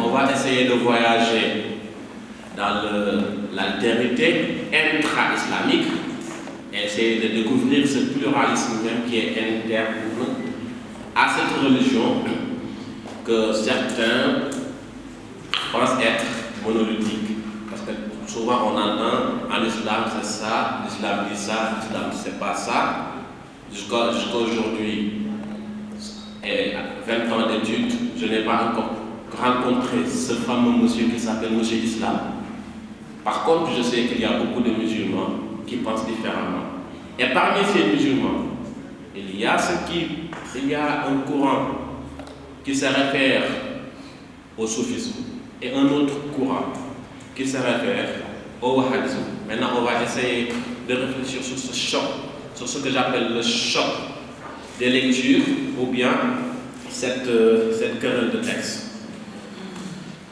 On va essayer de voyager dans l'altérité intra-islamique et essayer de découvrir ce pluralisme même qui est interne à cette religion que certains pensent être monolithique. Parce que souvent on entend en islam c'est ça, l'islam dit ça, l'islam c'est pas ça. Jusqu'à aujourd'hui, et 20 ans d'études, je n'ai pas encore rencontré ce fameux monsieur qui s'appelle Monsieur Islam. Par contre, je sais qu'il y a beaucoup de musulmans qui pensent différemment. Et parmi ces musulmans, il y a un courant qui se réfère au soufisme et un autre courant qui se réfère au wahhabisme. Maintenant, on va essayer de réfléchir sur ce choc, sur ce que j'appelle le choc des lectures ou bien cette querelle de texte.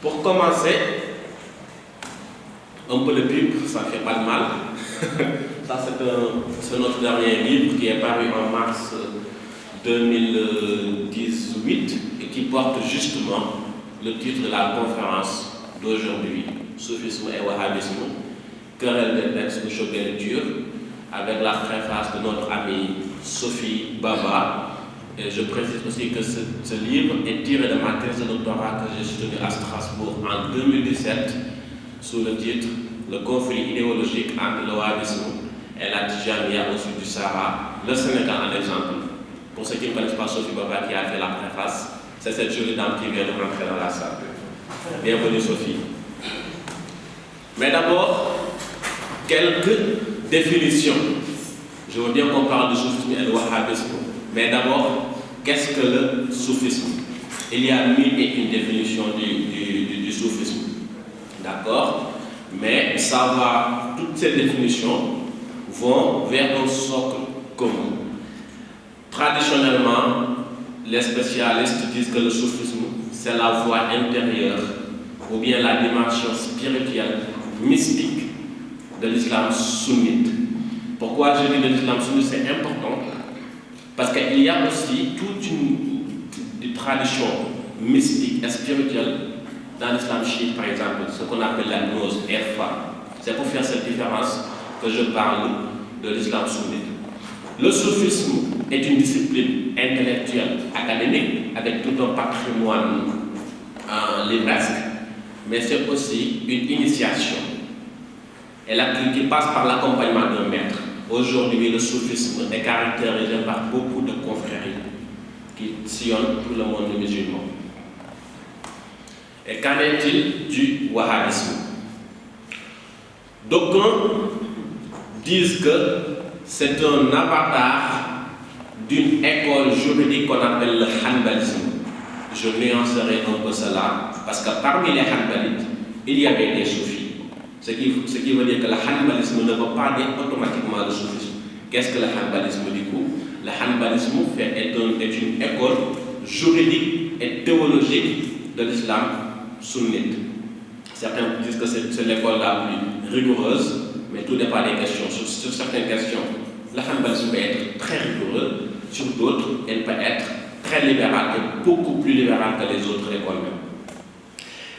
Pour commencer, un peu de pub, ça ne fait pas de mal. Ça, c'est notre dernier livre qui est paru en mars 2018 et qui porte justement le titre de la conférence d'aujourd'hui, Soufisme et Wahhabisme, querelle des textes de choc des lectures, avec la préface de notre amie Sophie Baba. Et je précise aussi que ce livre est tiré de ma thèse de doctorat que j'ai soutenue à Strasbourg en 2017 sous le titre Le conflit idéologique entre le wahhabisme et la Tijaniya au sud du Sahara, le Sénégal en exemple. Pour ceux qui ne connaissent pas Sophie Baba qui a fait la préface, c'est cette jolie dame qui vient de rentrer dans la salle. Bienvenue Sophie. Mais d'abord, quelques définitions. Je veux bien qu'on parle du soufisme et du wahhabisme. Mais d'abord, qu'est-ce que le soufisme? Il y a 1001 définitions du soufisme. D'accord? Mais toutes ces définitions vont vers un socle commun. Traditionnellement, les spécialistes disent que le soufisme, c'est la voie intérieure ou bien la dimension spirituelle, mystique de l'islam sunnite. Pourquoi je dis de l'islam sunnite? C'est important. Parce qu'il y a aussi toute une tradition mystique et spirituelle dans l'islam chiite, par exemple, ce qu'on appelle la gnose, Erfa. C'est pour faire cette différence que je parle de l'islam sunnite. Le soufisme est une discipline intellectuelle, académique, avec tout un patrimoine livresque, mais c'est aussi une initiation qui passe par l'accompagnement d'un maître. Aujourd'hui, le soufisme est caractérisé par beaucoup de confréries qui sillonnent tout le monde musulman. Et qu'en est-il du wahhabisme? D'aucuns disent que c'est un avatar d'une école juridique qu'on appelle le hanbalisme. Je nuancerai un peu cela, parce que parmi les hanbalites, il y avait des soufis. Ce qui veut dire que le hanbalisme ne veut pas dire automatiquement le soufisme. Qu'est-ce que le hanbalisme du coup? Le hanbalisme est une école juridique et théologique de l'islam sunnite. Certains disent que c'est l'école la plus rigoureuse, mais tout dépend des questions. Sur certaines questions, le hanbalisme peut être très rigoureux, sur d'autres, elle peut être très libérale et beaucoup plus libérale que les autres écoles même.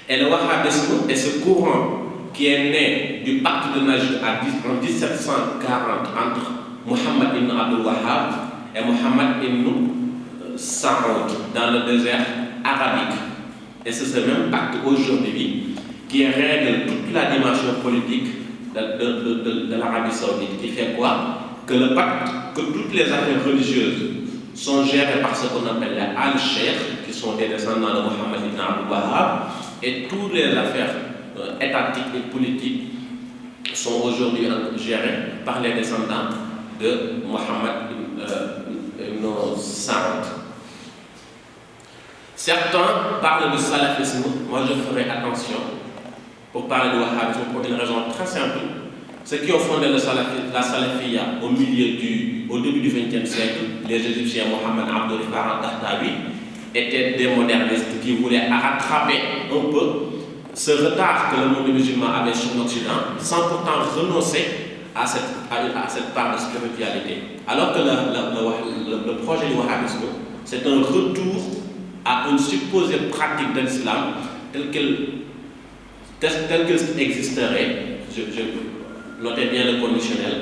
Et le wahhabisme est ce courant qui est né du pacte de Najd en 1740 entre Muhammad ibn Abdul Wahhab et Muhammad ibn Saoud dans le désert arabique. Et c'est ce même pacte aujourd'hui qui règle toute la dimension politique de l'Arabie Saoudite, qui fait quoi? Que le pacte, que toutes les affaires religieuses sont gérées par ce qu'on appelle les al-Sheikh, qui sont des descendants de Muhammad ibn Abdul Wahhab, et toutes les affaires étatiques et politiques sont aujourd'hui gérées par les descendants de Muhammad ibn Saoud. Certains parlent de salafisme. Moi, je ferai attention pour parler de wahhabisme pour une raison très simple. Ceux qui ont fondé la salafiyya au début du XXe siècle, les Égyptiens Mohammed Abdul Rifat al-Dahtawi, étaient des modernistes qui voulaient rattraper un peu ce retard que le monde musulman avait sur l'Occident, sans pourtant renoncer à cette part de spiritualité. Alors que le le projet du wahhabisme, c'est un retour à une supposée pratique de l'islam telle qu'elle existerait, je notais bien le conditionnel,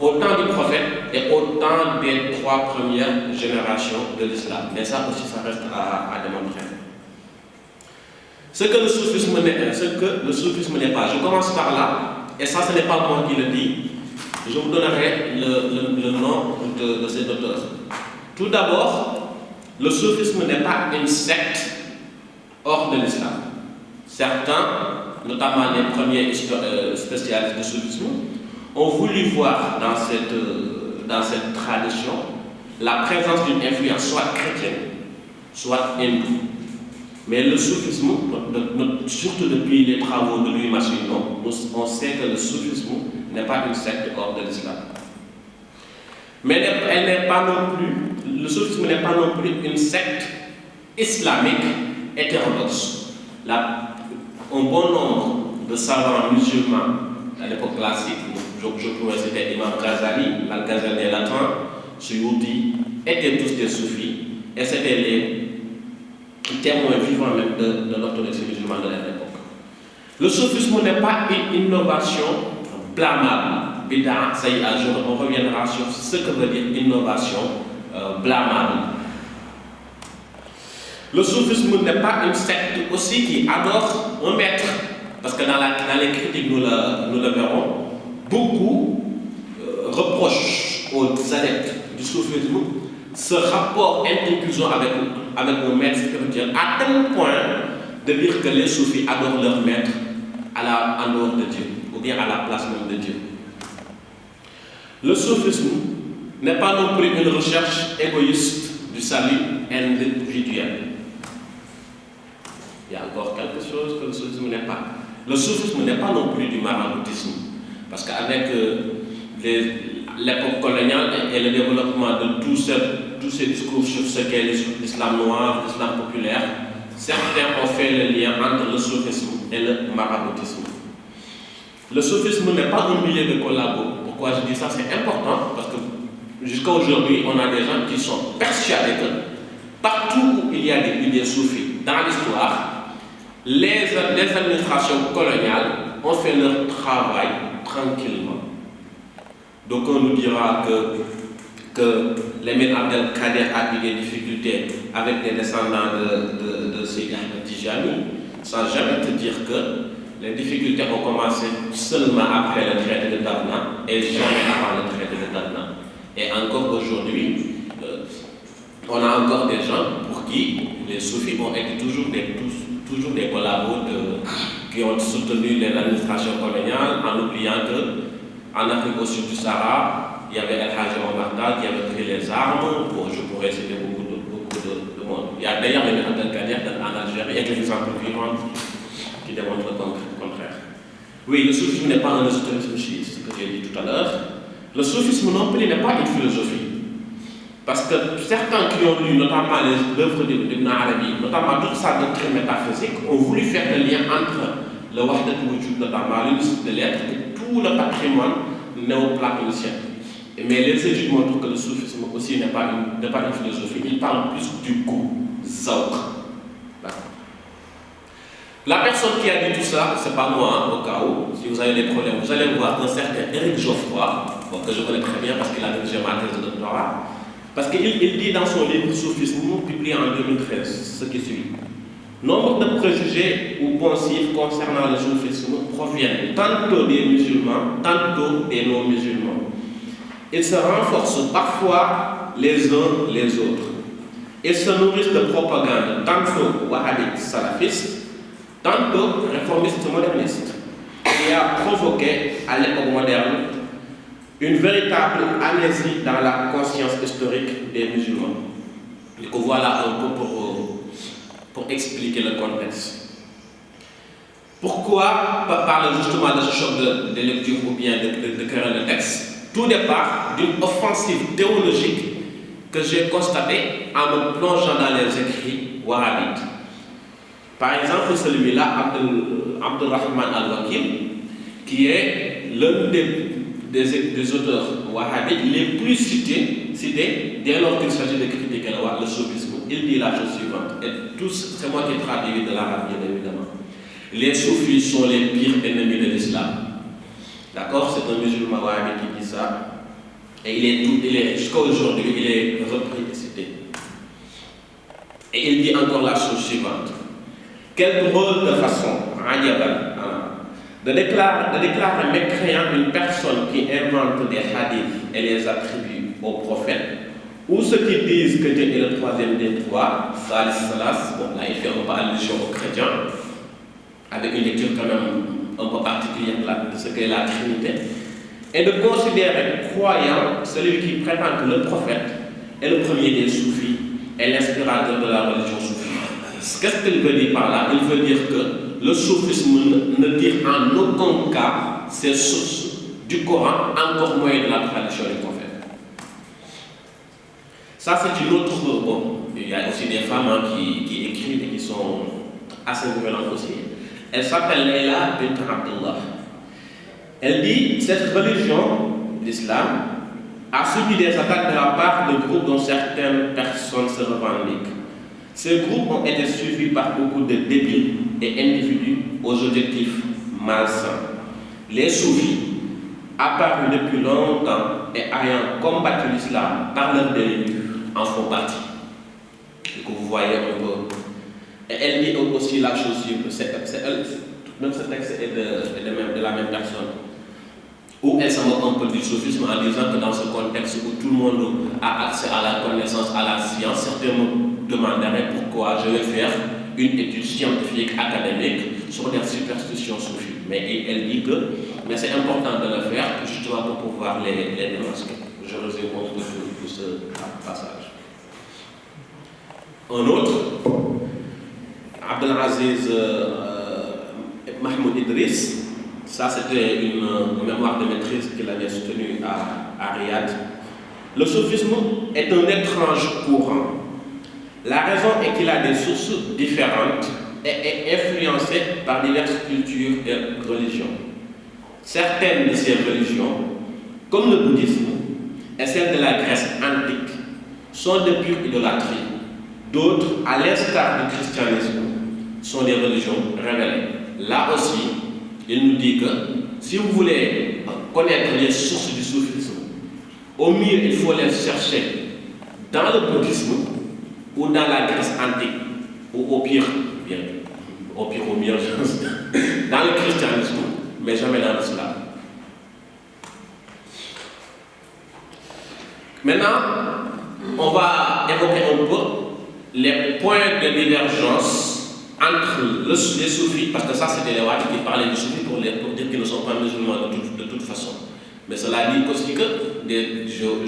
au temps du prophète et au temps des 3 premières générations de l'islam. Mais ça aussi, ça reste à démontrer. Ce que le soufisme n'est pas, je commence par là, et ça ce n'est pas moi qui le dis, je vous donnerai le nom de cet auteur. Tout d'abord, le soufisme n'est pas une secte hors de l'islam. Certains, notamment les premiers spécialistes du soufisme, ont voulu voir dans cette tradition la présence d'une influence soit chrétienne, soit hindoue. Mais le soufisme, surtout depuis les travaux de Louis Massignon, on sait que le soufisme n'est pas une secte hors de l'islam. Mais le soufisme n'est pas non plus une secte islamique hétérodoxe. Un bon nombre de savants musulmans à l'époque classique, je pourrais citer Imam Ghazali, Al-Ghazali latin, Suyuti, étaient tous des soufis, et c'était les témoins vivants même de l'orthodoxie musulmane de l'époque. Le soufisme n'est pas une innovation blâmable. Bid'a, ça y est, on reviendra sur ce que veut dire innovation blâmable. Le soufisme n'est pas une secte aussi qui adore un maître, parce que dans les critiques nous le verrons, beaucoup reprochent aux adeptes du soufisme ce rapport inter-inclusion avec un maître spirituel, à tel point de dire que les soufis adorent leur maître en dehors de Dieu, ou bien à la place même de Dieu. Le soufisme n'est pas non plus une recherche égoïste du salut individuel. Il y a encore quelque chose que le soufisme n'est pas. Le soufisme n'est pas non plus du maraboutisme, parce qu'avec l'époque coloniale et le développement de tous ces discours sur ce qu'est l'islam noir, l'islam populaire, certains ont fait le lien entre le soufisme et le maraboutisme. Le soufisme n'est pas un milieu de collabo. Pourquoi je dis ça? C'est important parce que jusqu'à aujourd'hui, on a des gens qui sont persuadés que partout où il y a des idées soufis dans l'histoire, les administrations coloniales ont fait leur travail tranquillement. Donc on nous dira que l'émir Abdelkader a eu des difficultés avec des descendants de Seydi Ahmed Tijani, sans jamais te dire que les difficultés ont commencé seulement après le traité de Darna et jamais avant le traité de Darna. Et encore aujourd'hui, on a encore des gens pour qui les soufis ont été toujours des collabos qui ont soutenu les administrations coloniales en oubliant qu'en Afrique au sud du Sahara, il y avait El Hadji Omar Tall qui avait pris les armes. Je pourrais citer beaucoup de monde. Il y a d'ailleurs les Abdelkader en Algérie, et des exemples vivants qui démontrent le contraire. Oui, le soufisme n'est pas un ésotérisme chiite, c'est ce que j'ai dit tout à l'heure. Le soufisme non plus n'est pas une philosophie. Parce que certains qui ont lu notamment les œuvres d'Ibn Arabi, notamment toute sa doctrine métaphysique, ont voulu faire le lien entre le Wahdat al-Wujud, notamment l'unité de l'être, et tout le patrimoine néoplatonicien. Mais les études montrent que le soufisme aussi n'est pas une philosophie, il parle plus du goût, zawq. La personne qui a dit tout ça, c'est pas moi, au cas où, si vous avez des problèmes, vous allez voir un certain Éric Geoffroy, que je connais très bien parce qu'il a dirigé ma thèse de doctorat, parce qu'il dit dans son livre Soufisme, publié en 2013, ce qui suit. Nombre de préjugés ou poncifs concernant le soufisme proviennent tantôt des musulmans, tantôt des non-musulmans. Ils se renforcent parfois les uns les autres. Ils se nourrissent de propagande, tantôt wahhabites salafistes, tantôt réformistes modernistes, qui a provoqué à l'époque moderne une véritable amnésie dans la conscience historique des musulmans. Et que voilà un peu pour expliquer le contexte. Pourquoi parler justement de ce choc de lecture ou bien de querelle de texte? Tout départ d'une offensive théologique que j'ai constatée en me plongeant dans les écrits wahhabites. Par exemple, celui-là, Abdurrahman al-Wakil, qui est l'un des auteurs wahhabites les plus cités dès lors qu'il s'agit de critiquer le soufisme. Il dit la chose suivante, et tous, c'est moi qui traduis de l'arabe bien évidemment. Les soufis sont les pires ennemis de l'islam. D'accord? C'est un musulman wahhabite qui dit ça. Et jusqu'à aujourd'hui, il est repris et cité. Et il dit encore la chose suivante. Quelle drôle de façon, de déclarer mécréant une personne qui invente des hadiths et les attribue au prophète, ou ceux qui disent que Dieu est le troisième des trois, Salis Salas, bon là il fait un peu allusion aux chrétiens, avec une lecture quand même un peu particulière de ce qu'est la Trinité, et de considérer croyant celui qui prétend que le prophète est le premier des soufis et l'inspirateur de la religion soufie. Qu'est-ce qu'il veut dire par là? Il veut dire que le soufisme ne tire en aucun cas ses sources du Coran, encore moins de la tradition du prophète. Ça, c'est une autre. Bon, il y a aussi des femmes qui écrivent et qui sont assez violentes aussi. Elle s'appelle Leila bint Abdullah. Elle dit cette religion, l'islam, a subi des attaques de la part de groupes dont certaines personnes se revendiquent. Ces groupes ont été suivis par beaucoup de débiles et individus aux objectifs malsains. Les soufis, apparus depuis longtemps et ayant combattu l'islam par leur délit, en font partie. Et que vous voyez un peu. Et elle dit aussi la chose suivante, même ce texte est de la même personne, où elle se moque un peu du soufisme en disant que dans ce contexte où tout le monde a accès à la connaissance, à la science, certains me demanderaient pourquoi je vais faire une étude scientifique académique sur des superstitions soufis. Mais elle dit que c'est important de le faire justement pour pouvoir les démasquer. Je résume un peu tout ce passage. Un autre, Abdelaziz Mahmoud Idriss, ça c'était une mémoire de maîtrise qu'il avait soutenue à Riyad. Le soufisme est un étrange courant. La raison est qu'il a des sources différentes et est influencé par diverses cultures et religions. Certaines de ces religions, comme le bouddhisme et celles de la Grèce antique, sont de pure idolâtrie. D'autres, à l'instar du christianisme, sont des religions révélées. Là aussi, il nous dit que si vous voulez connaître les sources du soufisme, au mieux il faut les chercher dans le bouddhisme ou dans la Grèce antique, ou au pire, dans le christianisme, mais jamais dans l'islam. Maintenant, on va évoquer un peu les points de divergence entre les soufis, parce que ça c'était les wahhabistes qui parlaient du soufi pour dire qu'ils ne sont pas musulmans de toute façon. Mais cela dit aussi que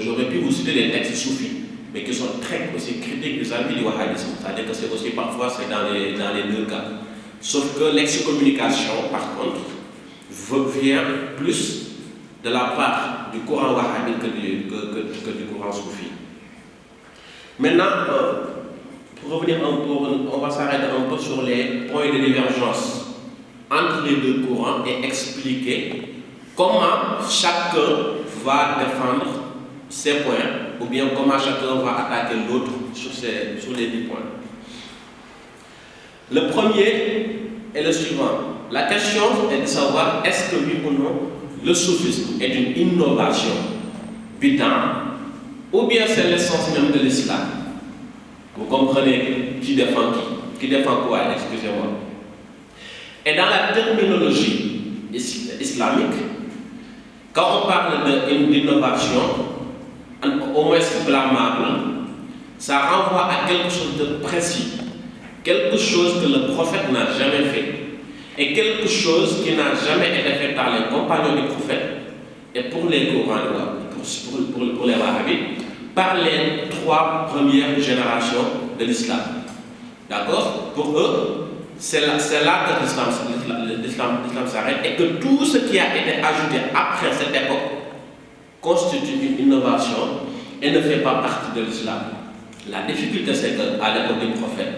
j'aurais pu vous citer des textes soufis, mais qui sont très aussi critiques vis-à-vis du wahhabisme. C'est-à-dire que c'est aussi parfois c'est dans les deux cas. Sauf que l'excommunication, par contre, vient plus de la part du courant wahhabite que du courant soufi. Maintenant, pour revenir un peu, on va s'arrêter un peu sur les points de divergence entre les deux courants et expliquer comment chacun va défendre ses points, ou bien comment chacun va attaquer l'autre sur les 10 points. Le premier est le suivant. La question est de savoir est-ce que oui ou non le soufisme est une innovation bid'a, ou bien c'est l'essence même de l'islam. Vous comprenez qui défend qui défend quoi, excusez-moi. Et dans la terminologie islamique, quand on parle d'innovation, au moins blâmable, ça renvoie à quelque chose de précis, quelque chose que le prophète n'a jamais fait, et quelque chose qui n'a jamais été fait par les compagnons du prophète, et pour les Corans, pour les wahhabites, par les 3 premières générations de l'islam. D'accord? Pour eux, c'est là que l'islam s'arrête, et que tout ce qui a été ajouté après cette époque constitue une innovation et ne fait pas partie de l'islam. La difficulté, c'est qu'à l'époque du prophète,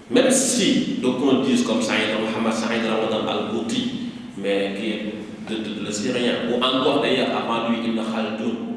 même si d'aucuns disent comme Saïd Mohammed Saïd Ramadan al-Bouti, mais qui est le Syrien, ou encore d'ailleurs avant lui Ibn Khaldun,